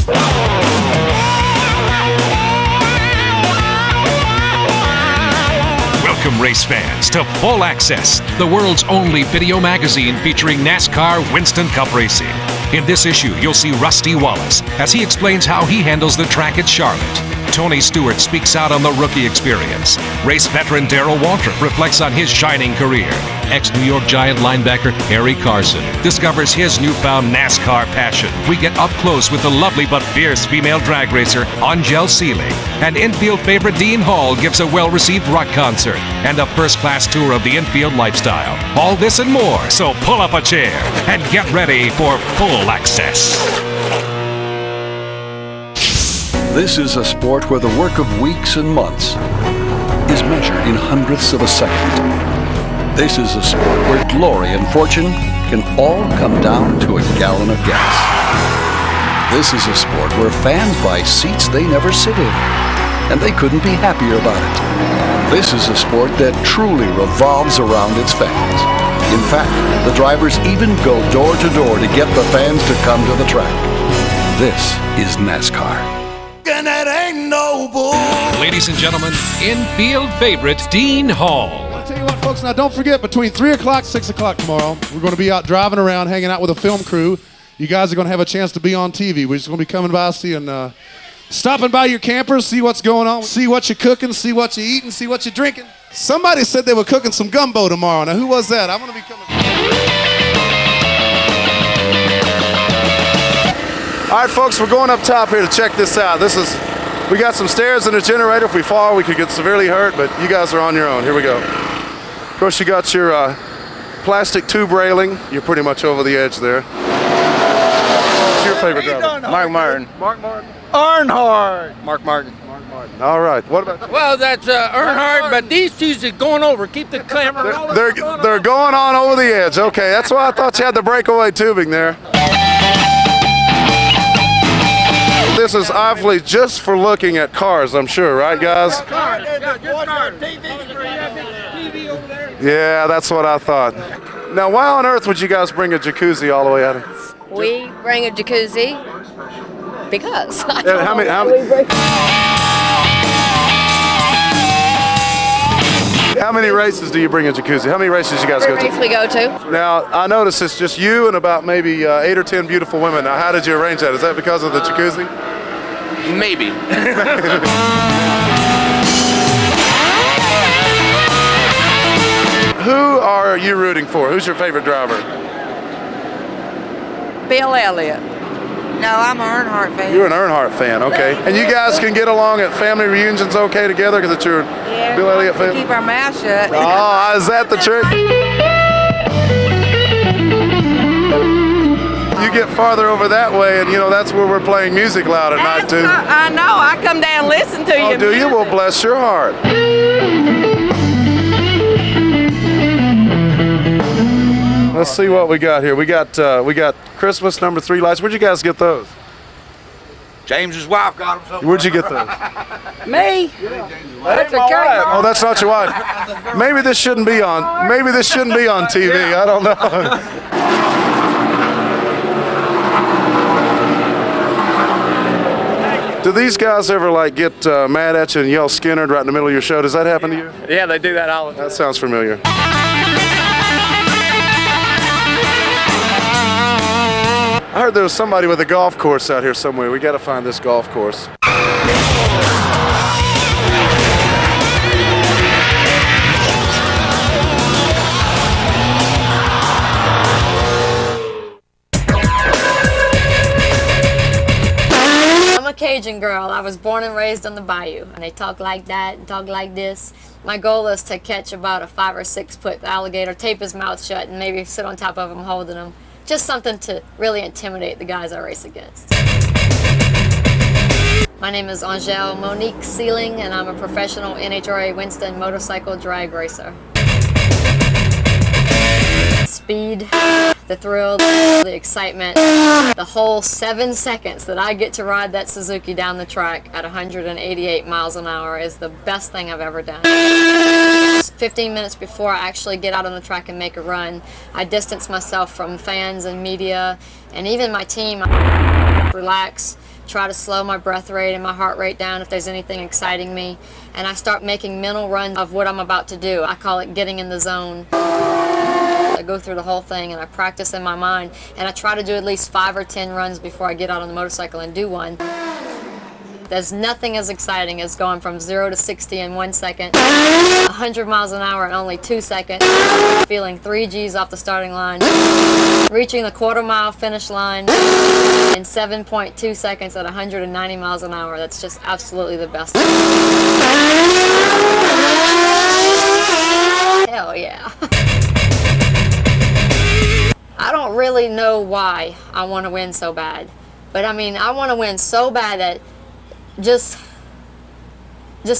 Welcome, race fans, to Full Access, the world's only video magazine featuring NASCAR Winston Cup racing. In this issue, you'll see Rusty Wallace as he explains how he handles the track at Charlotte. Tony Stewart speaks out on the rookie experience. Race veteran Darrell Waltrip reflects on his shining career. Ex-New York Giant linebacker Harry Carson discovers his newfound NASCAR passion. We get up close with the lovely but fierce female drag racer Angel Seeley. And infield favorite Dean Hall gives a well-received rock concert and a first-class tour of the infield lifestyle. All this and more, so pull up a chair and get ready for Full Access. This is a sport where the work of weeks and months is measured in hundredths of a second. This is a sport where glory and fortune can all come down to a gallon of gas. This is a sport where fans buy seats they never sit in, and they couldn't be happier about it. This is a sport that truly revolves around its fans. In fact, the drivers even go door to door to get the fans to come to the track. This is NASCAR. And that ain't no bull. Ladies and gentlemen, infield favorite Dean Hall. I'll tell you what, folks, now don't forget, between 3 o'clock, 6 o'clock tomorrow, we're going to be out driving around, hanging out with a film crew. You guys are going to have a chance to be on TV. We're just going to be coming by, stopping by your campers, see what's going on, see what you're cooking, see what you're eating, see what you're drinking. Somebody said they were cooking some gumbo tomorrow. Now, who was that? I'm going to be coming. All right, folks, we're going up top here to check this out. We got some stairs and a generator. If we fall, we could get severely hurt, but you guys are on your own. Here we go. Of course, you got your plastic tube railing. You're pretty much over the edge there. What's your favorite driver? Mark Martin. Mark Martin. Earnhardt. Mark Martin. Mark Martin. All right. What about you? Well, that's Earnhardt, but these two are going over. Keep the camera rolling. They're going on over the edge. Okay, that's why I thought you had the breakaway tubing there. This is obviously just for looking at cars, I'm sure, right, guys? Yeah, that's what I thought. Now, why on earth would you guys bring a jacuzzi all the way out here? We bring a jacuzzi because. How many races do you bring a jacuzzi? How many races you guys go to? Every race we go to. Now, I notice it's just you and about maybe 8 or 10 beautiful women. Now, how did you arrange that? Is that because of the jacuzzi? Maybe. Who are you rooting for? Who's your favorite driver? Bill Elliott. No, I'm an Earnhardt fan. You're an Earnhardt fan, okay. And you guys can get along at family reunions okay together because it's your Bill Elliott fan? Keep our mouth shut. Oh, is that the trick? You get farther over that way, and that's where we're playing music loud at night too. I know. I come down and listen to you. Oh, do you? Well, bless your heart. Let's see what we got here. We got Christmas number 3 lights. Where'd you guys get those? James's wife got them somewhere. Where'd you get those? Me? That's a wife. Oh, that's not your wife. Maybe this shouldn't be on. Maybe this shouldn't be on TV. I don't know. Do these guys ever get mad at you and yell Skinner right in the middle of your show? Does that happen to you? Yeah, they do that all the time. That sounds familiar. I heard there was somebody with a golf course out here somewhere. We got to find this golf course. I'm a Cajun girl. I was born and raised on the bayou. And they talk like that and talk like this. My goal is to catch about a 5 or 6 foot alligator, tape his mouth shut, and maybe sit on top of him holding him. Just something to really intimidate the guys I race against. My name is Angel Monique Seeling, and I'm a professional NHRA Winston motorcycle drag racer. Speed, the thrill, the excitement, the whole 7 seconds that I get to ride that Suzuki down the track at 188 miles an hour is the best thing I've ever done. 15 minutes before I actually get out on the track and make a run, I distance myself from fans and media and even my team. Relax, try to slow my breath rate and my heart rate down if there's anything exciting me. And I start making mental runs of what I'm about to do. I call it getting in the zone. I go through the whole thing and I practice in my mind, and I try to do at least 5 or 10 runs before I get out on the motorcycle and do one. There's nothing as exciting as going from 0 to 60 in 1 second, 100 miles an hour in only 2 seconds, feeling 3 G's off the starting line, reaching the quarter-mile finish line in 7.2 seconds at 190 miles an hour. That's just absolutely the best. Hell yeah. I don't really know why I want to win so bad, but I mean, I want to win so bad that just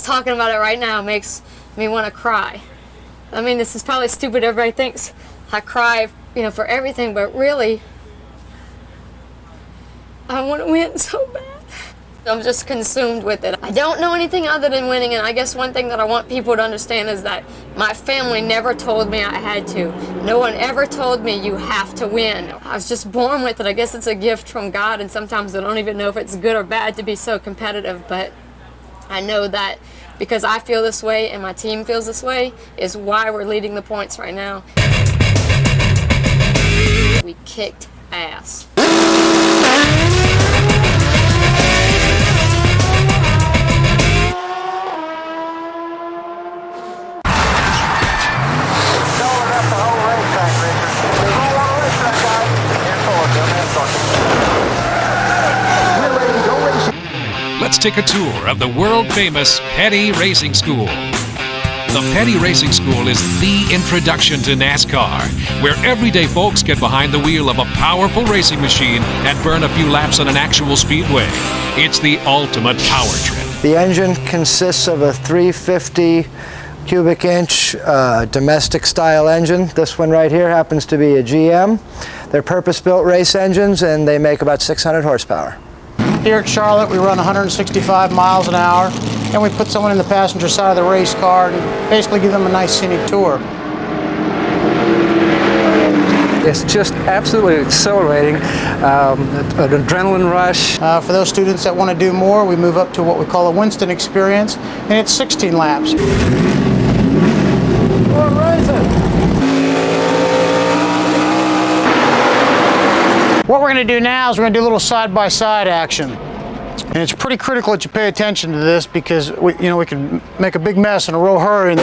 talking about it right now makes me want to cry. I mean, this is probably stupid. Everybody thinks I cry, for everything, but really, I want to win so bad. I'm just consumed with it. I don't know anything other than winning, and I guess one thing that I want people to understand is that my family never told me I had to. No one ever told me you have to win. I was just born with it. I guess it's a gift from God, and sometimes I don't even know if it's good or bad to be so competitive, but I know that because I feel this way and my team feels this way is why we're leading the points right now. We kicked ass. Let's take a tour of the world-famous Petty Racing School. The Petty Racing School is the introduction to NASCAR, where everyday folks get behind the wheel of a powerful racing machine and burn a few laps on an actual speedway. It's the ultimate power trip. The engine consists of a 350 cubic inch domestic style engine. This one right here happens to be a GM. They're purpose-built race engines, and they make about 600 horsepower. Here at Charlotte, we run 165 miles an hour, and we put someone in the passenger side of the race car and basically give them a nice scenic tour. It's just absolutely exhilarating, an adrenaline rush. For those students that want to do more, we move up to what we call a Winston experience, and it's 16 laps. What we're going to do now is we're going to do a little side-by-side action. And it's pretty critical that you pay attention to this because we can make a big mess in a real hurry.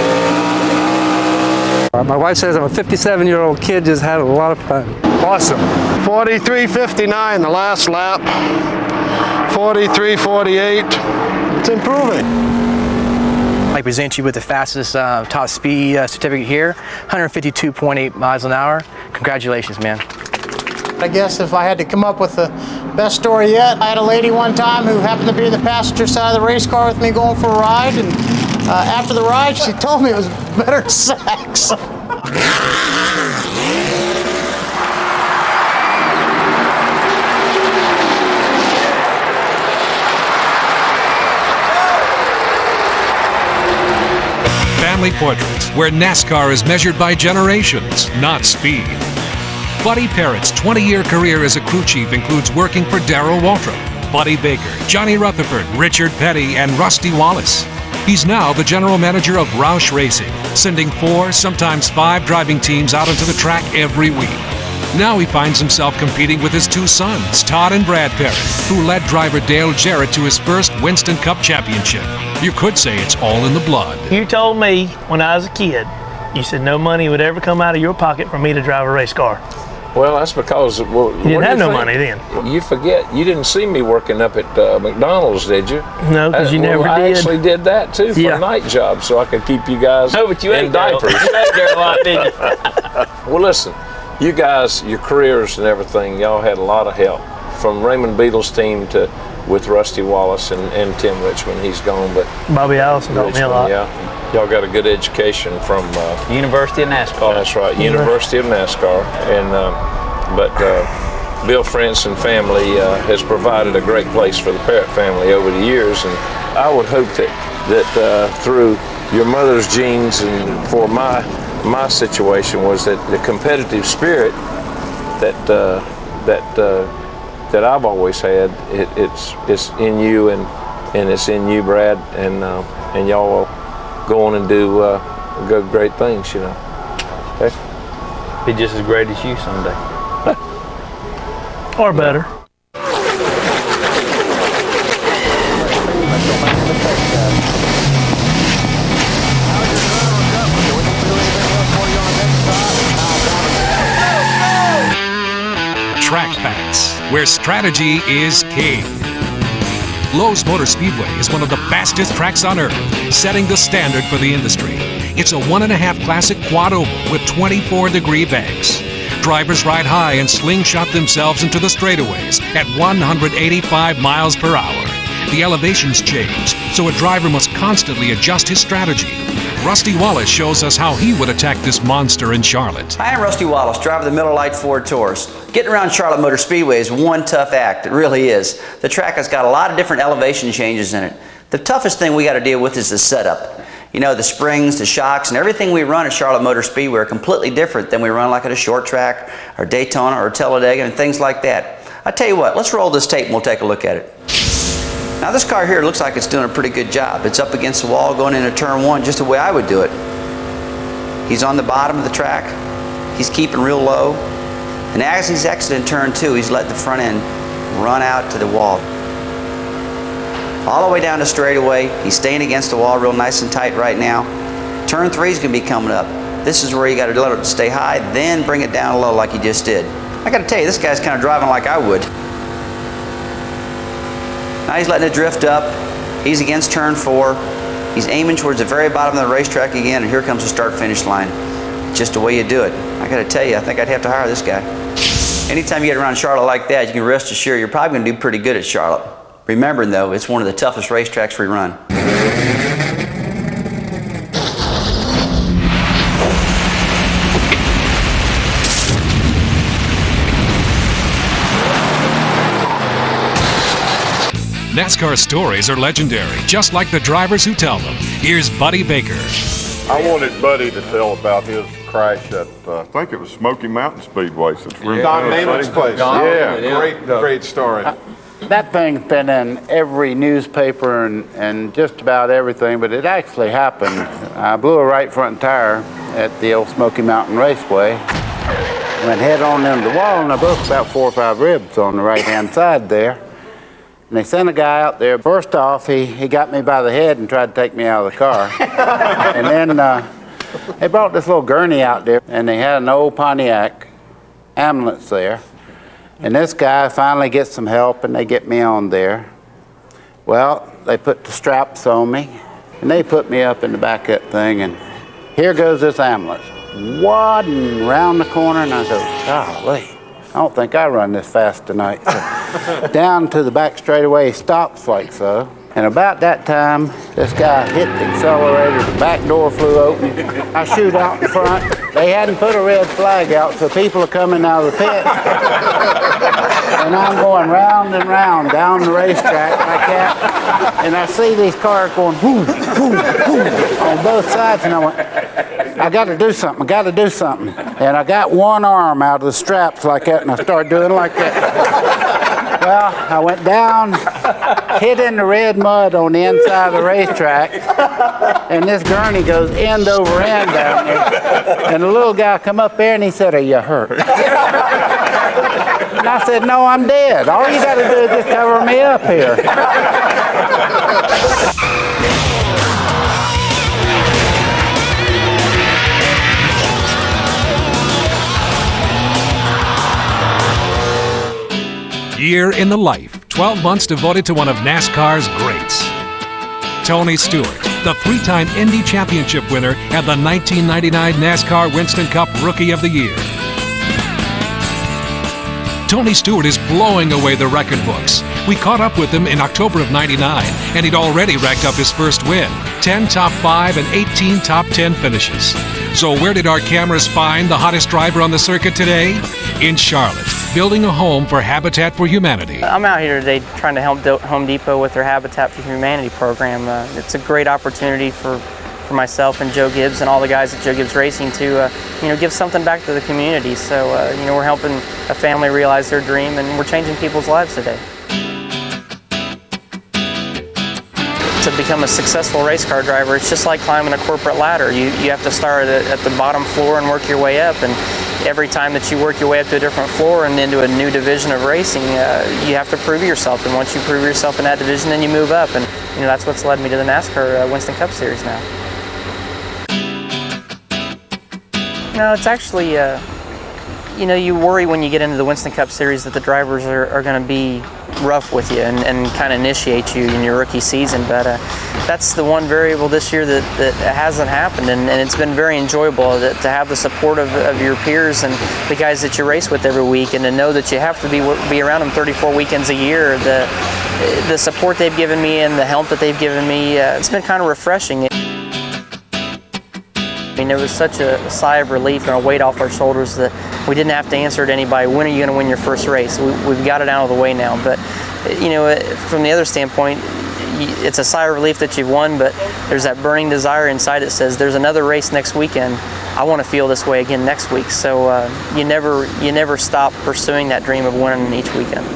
My wife says I'm a 57-year-old kid, just had a lot of fun. Awesome. 43.59 the last lap. 43.48. It's improving. I present you with the fastest top speed certificate here, 152.8 miles an hour. Congratulations, man. I guess if I had to come up with the best story yet, I had a lady one time who happened to be in the passenger side of the race car with me going for a ride, and after the ride, she told me it was better sex. Family Portraits, where NASCAR is measured by generations, not speed. Buddy Parrott's 20-year career as a crew chief includes working for Darrell Waltrip, Buddy Baker, Johnny Rutherford, Richard Petty, and Rusty Wallace. He's now the general manager of Roush Racing, sending 4, sometimes 5 driving teams out onto the track every week. Now he finds himself competing with his 2 sons, Todd and Brad Parrott, who led driver Dale Jarrett to his first Winston Cup championship. You could say it's all in the blood. You told me when I was a kid, you said no money would ever come out of your pocket for me to drive a race car. Well, that's because you didn't have no money then. You forget, you didn't see me working up at McDonald's, did you? No, because you never did. I actually did that too for a night job, so I could keep you guys in diapers. You ate there a lot, didn't you? Well, listen, you guys, your careers and everything, y'all had a lot of help from Raymond Beadle's team to with Rusty Wallace and Tim Richmond. He's gone, but Bobby Allison taught me a lot. Yeah. Y'all got a good education from University of NASCAR. That's right, University of NASCAR. And but Bill Franson family has provided a great place for the Parrott family over the years, and I would hope that through your mother's genes and for my my situation was that the competitive spirit that that I've always had. It's in you, and it's in you, Brad, and y'all will go on and do great things, you know. Okay? Be just as great as you someday. Or better. Track Facts, where strategy is king. Lowe's Motor Speedway is one of the fastest tracks on earth, setting the standard for the industry. It's a 1.5 classic quad oval with 24-degree banks. Drivers ride high and slingshot themselves into the straightaways at 185 miles per hour. The elevations change, so a driver must constantly adjust his strategy. Rusty Wallace shows us how he would attack this monster in Charlotte. Hi, I'm Rusty Wallace, driver of the Miller Lite Ford Taurus. Getting around Charlotte Motor Speedway is one tough act. It really is. The track has got a lot of different elevation changes in it. The toughest thing we got to deal with is the setup. You know, the springs, the shocks, and everything we run at Charlotte Motor Speedway are completely different than we run like at a short track or Daytona or Talladega and things like that. I tell you what, let's roll this tape and we'll take a look at it. Now this car here looks like it's doing a pretty good job. It's up against the wall going into turn 1 just the way I would do it. He's on the bottom of the track. He's keeping real low. And as he's exiting turn 2, he's letting the front end run out to the wall. All the way down the straightaway. He's staying against the wall real nice and tight right now. Turn 3 is going to be coming up. This is where you got to let it stay high, then bring it down low like you just did. I got to tell you, this guy's kind of driving like I would. Now he's letting it drift up. He's against turn 4. He's aiming towards the very bottom of the racetrack again, and here comes the start-finish line. Just the way you do it. I got to tell you, I think I'd have to hire this guy. Anytime you get around Charlotte like that, you can rest assured you're probably going to do pretty good at Charlotte. Remembering, though, it's one of the toughest racetracks we run. NASCAR stories are legendary, just like the drivers who tell them. Here's Buddy Baker. I wanted Buddy to tell about his crash at, I think it was Smoky Mountain Speedway. Don Namath's place. Great story. That thing's been in every newspaper and just about everything, but it actually happened. I blew a right front tire at the old Smoky Mountain Raceway. Went head on into the wall, and I broke about 4 or 5 ribs on the right-hand side there. And they sent a guy out there. First off, he got me by the head and tried to take me out of the car. And then they brought this little gurney out there, and they had an old Pontiac ambulance there. And this guy finally gets some help, and they get me on there. Well, they put the straps on me, and they put me up in the back of that thing, and here goes this ambulance, wadding around the corner, and I go, golly, I don't think I run this fast tonight. So down to the back straightaway, he stops like so. And about that time, this guy hit the accelerator, the back door flew open. I shoot out in front. They hadn't put a red flag out, so people are coming out of the pit. And I'm going round and round down the racetrack like that. And I see these cars going whoo, whoo, whoo, on both sides. And I went, I got to do something, I got to do something. And I got one arm out of the straps like that, and I started doing like that. Well, I went down, hit in the red mud on the inside of the racetrack, and this gurney goes end over end down there. And the little guy come up there and he said, "Are you hurt?" And I said, "No, I'm dead. All you got to do is just cover me up here." Year in the life, 12 months devoted to one of NASCAR's greats. Tony Stewart, the 3-time Indy Championship winner and the 1999 NASCAR Winston Cup Rookie of the Year. Tony Stewart is blowing away the record books. We caught up with him in October of '99, and he'd already racked up his first win, 10 top 5 and 18 top 10 finishes. So where did our cameras find the hottest driver on the circuit today? In Charlotte, building a home for Habitat for Humanity. I'm out here today trying to help Home Depot with their Habitat for Humanity program. It's a great opportunity for for myself and Joe Gibbs and all the guys at Joe Gibbs Racing to give something back to the community. So we're helping a family realize their dream, and we're changing people's lives today. To become a successful race car driver, it's just like climbing a corporate ladder. You have to start at the bottom floor and work your way up, and every time that you work your way up to a different floor and into a new division of racing, you have to prove yourself, and once you prove yourself in that division, then you move up, and that's what's led me to the NASCAR Winston Cup Series now. No, it's actually, you worry when you get into the Winston Cup Series that the drivers are going to be rough with you and kind of initiate you in your rookie season, but that's the one variable this year that hasn't happened, and it's been very enjoyable to have the support of your peers and the guys that you race with every week, and to know that you have to be around them 34 weekends a year. The support they've given me and the help that they've given me, it's been kind of refreshing. There was such a sigh of relief and a weight off our shoulders that we didn't have to answer to anybody, when are you going to win your first race? We've got it out of the way now. But, from the other standpoint, it's a sigh of relief that you've won, but there's that burning desire inside that says there's another race next weekend. I want to feel this way again next week. So you never stop pursuing that dream of winning each weekend.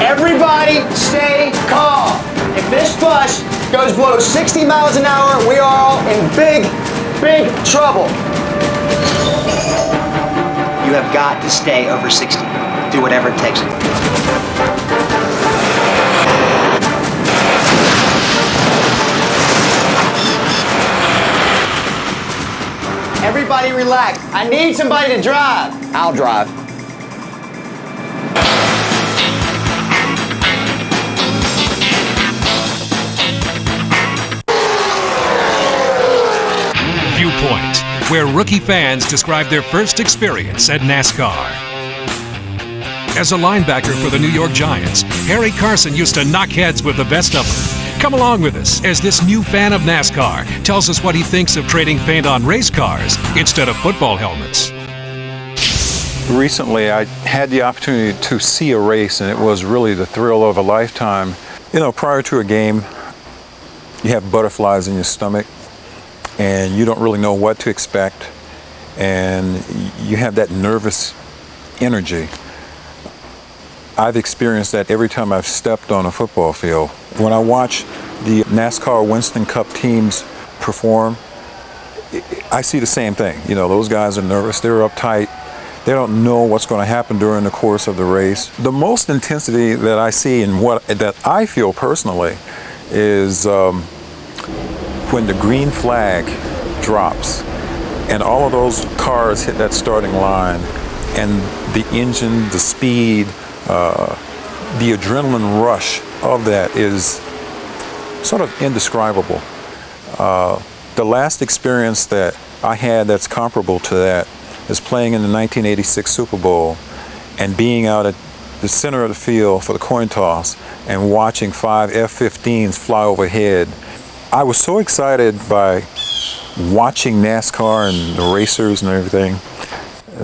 Everybody stay calm. If this bus goes below 60 miles an hour, we are all in big, big trouble. You have got to stay over 60. Do whatever it takes. Everybody relax. I need somebody to drive. I'll drive. Viewpoint, where rookie fans describe their first experience at NASCAR. As a linebacker for the New York Giants, Harry Carson used to knock heads with the best of them. Come along with us as this new fan of NASCAR tells us what he thinks of trading paint on race cars instead of football helmets. Recently, I had the opportunity to see a race, and it was really the thrill of a lifetime. Prior to a game, you have butterflies in your stomach, and you don't really know what to expect, and you have that nervous energy. I've experienced that every time I've stepped on a football field. When I watch the NASCAR Winston Cup teams perform, I see the same thing. Those guys are nervous, they're uptight, they don't know what's going to happen during the course of the race. The most intensity that I see and that I feel personally is when the green flag drops and all of those cars hit that starting line, and the engine, the speed, the adrenaline rush of that is sort of indescribable. The last experience that I had that's comparable to that is playing in the 1986 Super Bowl and being out at the center of the field for the coin toss and watching 5 F-15s fly overhead. I was so excited by watching NASCAR and the racers and everything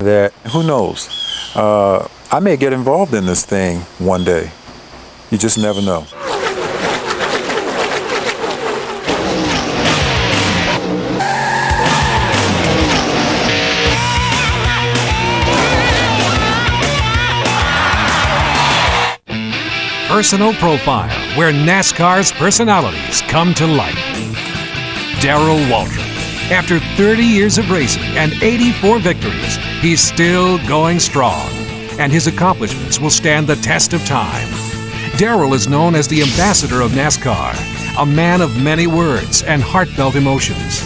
that, who knows, I may get involved in this thing one day. You just never know. Personal Profile, where NASCAR's personalities come to life. Darrell Waltrip. After 30 years of racing and 84 victories, he's still going strong, and his accomplishments will stand the test of time. Darrell is known as the ambassador of NASCAR, a man of many words and heartfelt emotions.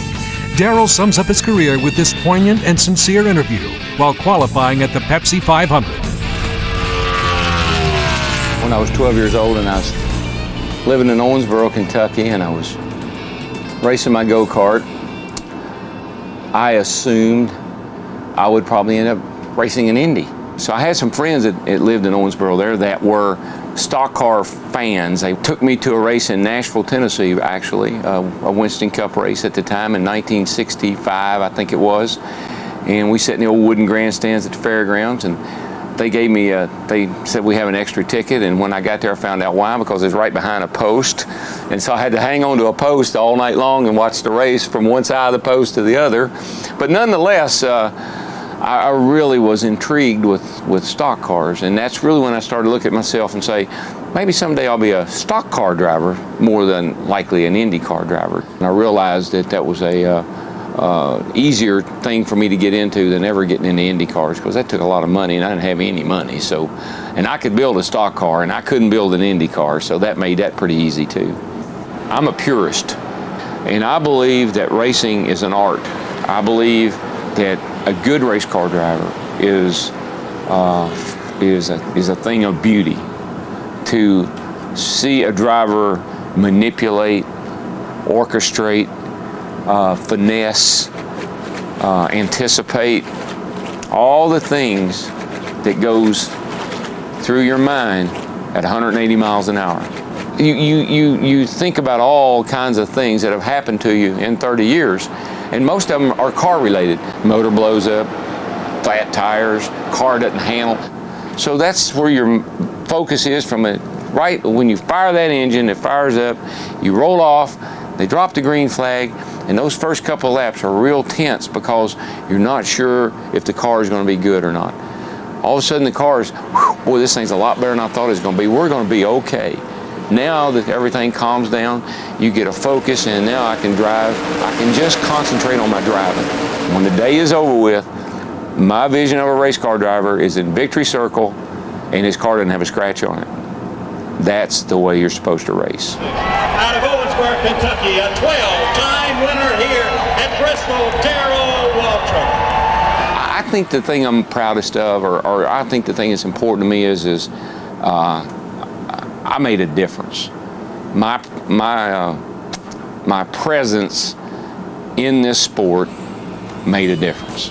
Darrell sums up his career with this poignant and sincere interview while qualifying at the Pepsi 500. When I was 12 years old and I was living in Owensboro, Kentucky, and I was racing my go-kart, I assumed I would probably end up racing in Indy. So I had some friends that lived in Owensboro there that were stock car fans. They took me to a race in Nashville, Tennessee, actually, a Winston Cup race at the time in 1965, I think it was. And we sat in the old wooden grandstands at the fairgrounds, and they gave me they said we have an extra ticket, and when I got there I found out why, because it was right behind a post. And so I had to hang on to a post all night long and watch the race from one side of the post to the other. But nonetheless, I really was intrigued with stock cars, and that's really when I started to look at myself and say, maybe someday I'll be a stock car driver more than likely an Indy car driver. And I realized that that was a easier thing for me to get into than ever getting into Indy cars, because that took a lot of money and I didn't have any money. So, and I could build a stock car and I couldn't build an Indy car, so that made that pretty easy too. I'm a purist, and I believe that racing is an art. I believe that a good race car driver is a thing of beauty. To see a driver manipulate, orchestrate, finesse, anticipate, all the things that goes through your mind at 180 miles an hour. You think about all kinds of things that have happened to you in 30 years, and most of them are car related. Motor blows up, flat tires, car doesn't handle. So that's where your focus is from it. Right when you fire that engine, it fires up, you roll off, they drop the green flag, and those first couple of laps are real tense because you're not sure if the car is going to be good or not. All of a sudden the car is, boy, this thing's a lot better than I thought it was going to be. We're going to be okay. Now that everything calms down, you get a focus, and now I can drive. I can just concentrate on my driving. When the day is over with, my vision of a race car driver is in victory circle, and his car doesn't have a scratch on it. That's the way you're supposed to race. Out of Owensboro, Kentucky, a 12-time winner here at Bristol, Darrell Waltrip. I think the thing I'm proudest of, or I think the thing that's important to me is I made a difference. My presence in this sport made a difference.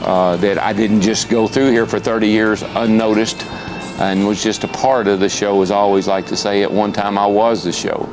That I didn't just go through here for 30 years unnoticed and was just a part of the show, as I always like to say. At one time I was the show.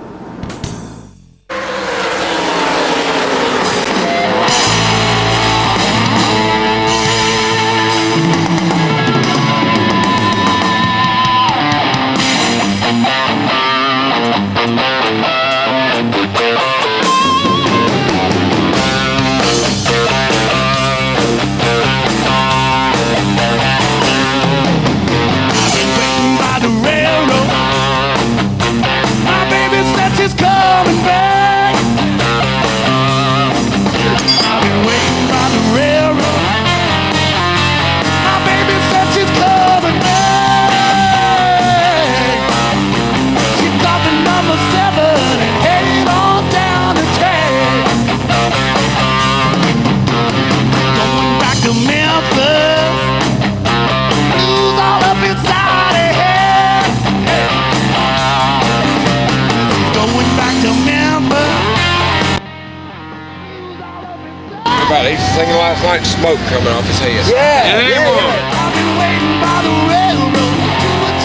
He's singing last night, smoke coming off his head. Yeah. I've been waiting by the railroad,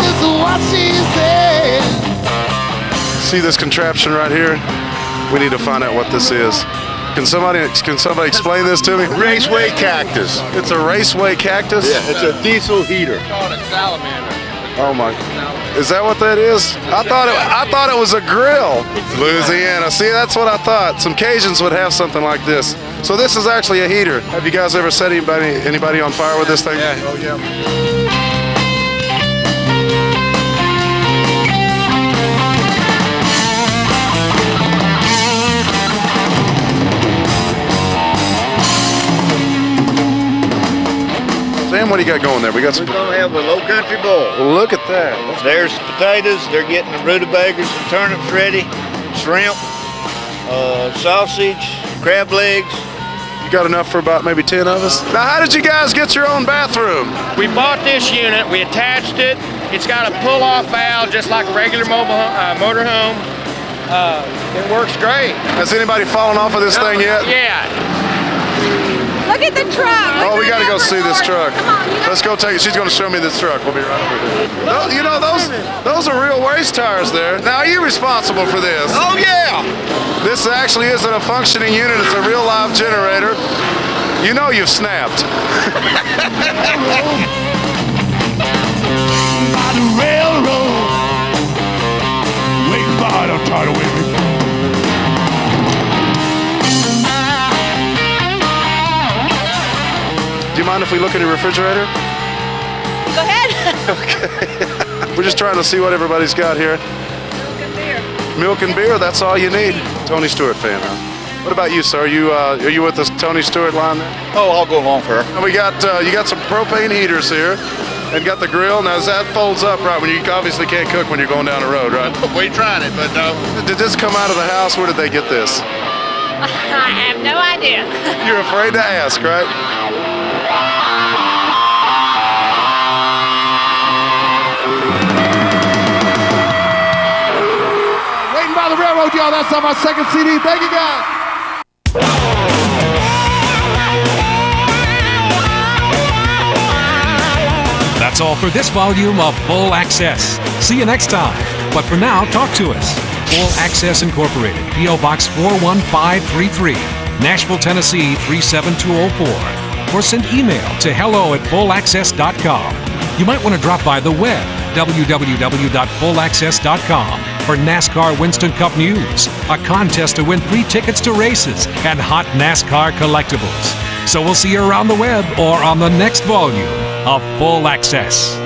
just what she said. See this contraption right here? We need to find out what this is. Can somebody explain this to me? Raceway cactus. It's a raceway cactus? Yeah, it's a diesel heater. Called a salamander. Oh my. Is that what that is? I thought it was a grill. Louisiana. See, that's what I thought. Some Cajuns would have something like this. So this is actually a heater. Have you guys ever set anybody on fire with this thing? Yeah. Oh yeah. Sam, what do you got going there? We're gonna have a low country boil. Look at that. There's potatoes. They're getting the rutabagas and turnips ready. Shrimp, sausage, crab legs. You got enough for about maybe 10 of us? Now, how did you guys get your own bathroom? We bought this unit. We attached it. It's got a pull-off valve, just like a regular motorhome. It works great. Has anybody fallen off of this thing yet? Yeah. Look at the truck. Oh, we got to go see this truck. Let's go take it. She's going to show me this truck. We'll be right over here. You know, those are real race tires there. Now, are you responsible for this? Oh, yeah. This actually isn't a functioning unit. It's a real live generator. You know you've snapped. By the railroad, waiting for the title with me. Do you mind if we look in your refrigerator? Go ahead. Okay. We're just trying to see what everybody's got here. Milk and beer. Milk and beer, that's all you need. Tony Stewart fan, huh? What about you, sir? Are you with the Tony Stewart line there? Oh, I'll go along for her. And we got you got some propane heaters here, and got the grill. Now that folds up, right? When you obviously can't cook when you're going down the road, right? We tried it, but no. Did this come out of the house? Where did they get this? I have no idea. You're afraid to ask, right? Waiting by the railroad, y'all. That's on my second CD. Thank you, guys. That's all for this volume of Full Access. See you next time. But for now, talk to us. Full Access Incorporated, P.O. Box 41533, Nashville, Tennessee 37204. Or send email to hello@fullaccess.com. You might want to drop by the web, www.fullaccess.com, for NASCAR Winston Cup news, a contest to win free tickets to races, and hot NASCAR collectibles. So we'll see you around the web or on the next volume of Full Access.